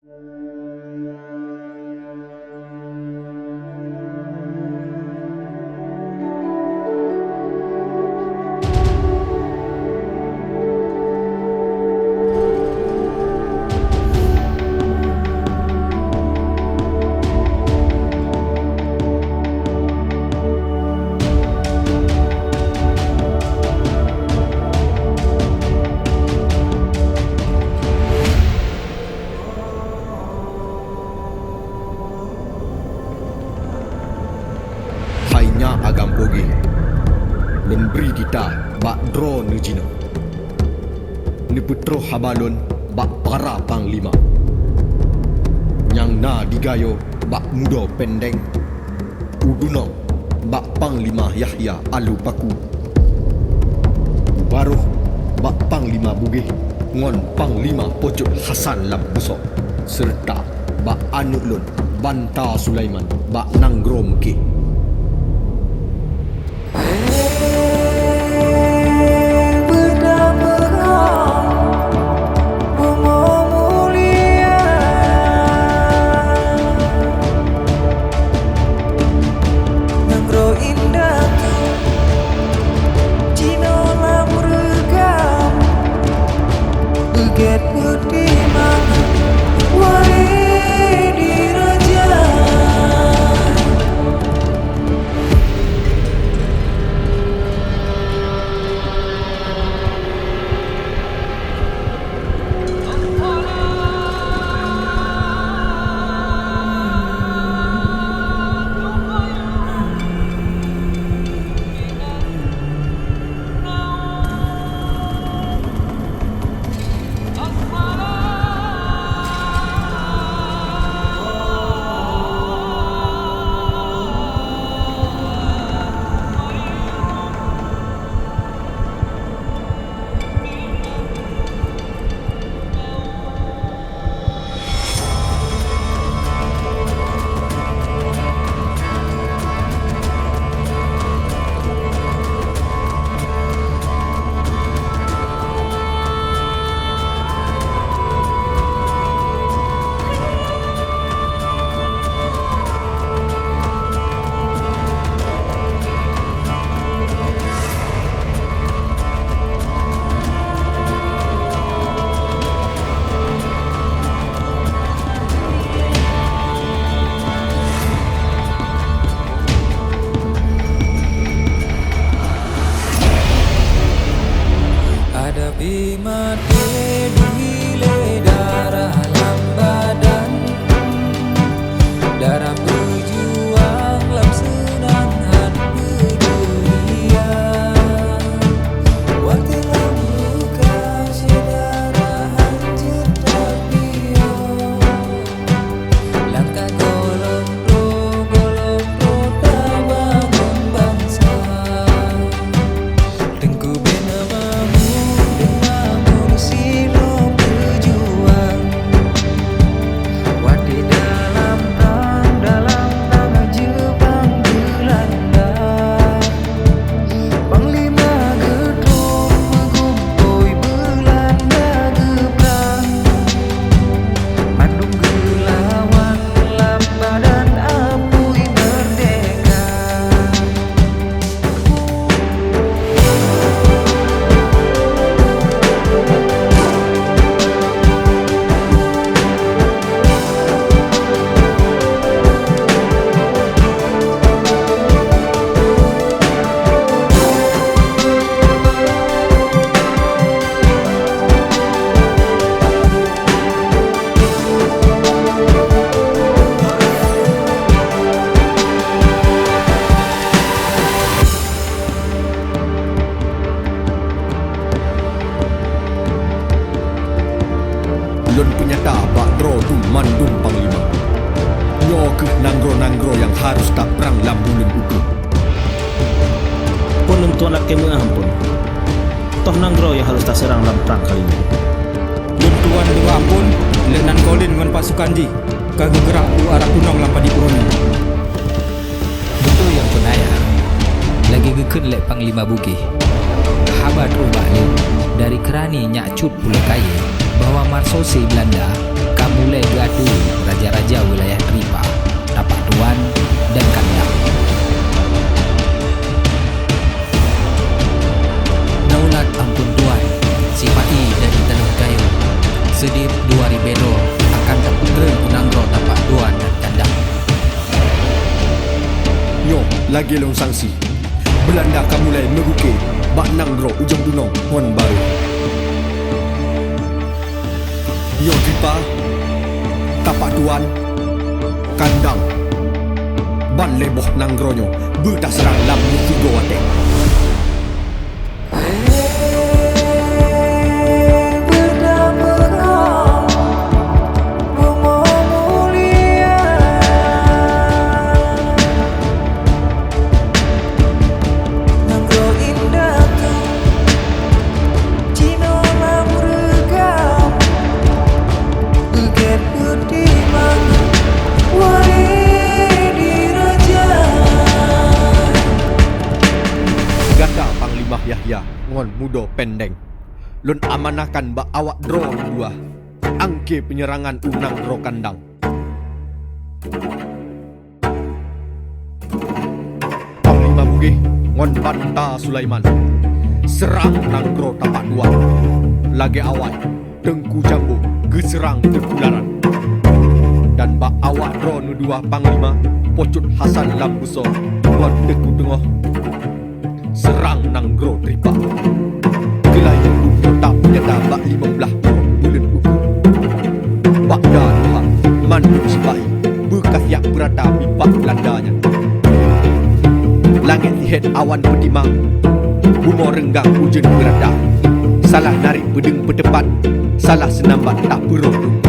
Hainya agam pogi lon beri kita bak dro nejina ni putro habalon bak para panglima yang na digayo bak mudo pendeng uduno bak panglima Yahya alu paku baruh bak panglima bugih ngon panglima pojok Hasan lam besok serta bak anu lon Banta Sulaiman bak nanggro mekih. Lon penyata bak dro tu mandung panglima nyo ke nanggro-nanggro yang harus tak perang lambulan uku pun untuk anak kemengah pun toh nanggro yang harus tak serang dalam perang kali ini. Lun tuan dua pun lenan kolin dengan pasukan ji kagak gerak u arah kunong lampa di urun. Betul yang penaya lagi gekun lek panglima bugih habat ubah dari kerani nyak cut pula kaya bahwa marsose Belanda kamu mulai gaduh raja-raja wilayah Dripa, Tapak Tuan dan Kandang. Daulat ampun Tuan, Sipai dari Tanah Kayu, Sedip 2 Ribedo akan terpukul Unanggro Tapak Tuan dan Kandang. Nyo lagi long sangsi. Belanda akan mulai meruke Bak Nanggro ujung dunong Ngon baru. Nyo Dripa, Tapak Tuan, Kandang, Ban leboh Nanggronyo berdah serang lam Mufigo Watek. Yahya ngon mudo pendeng lun amanahkan ba awak dro dua angke penyerangan unang dro Kandang. Panglima Bugih ngon Banta Sulaiman serang nang dro Tapak Tuan. Lagi awai Tengku Jambu geserang Tekularan. Dan ba awak dro dua Panglima Pocut Hasan Lambuso ngon Teku Tengah serang Nanggro Dripa. Gelayang tetap nyata bak 15 bulan uku. Bakda Tuhan mandu Sipai bekas yak berada pipak Belandanya. Langit lihat awan bertimang, bumor renggang hujan berada. Salah narik bedeng berdepan, salah senambat tak berundung.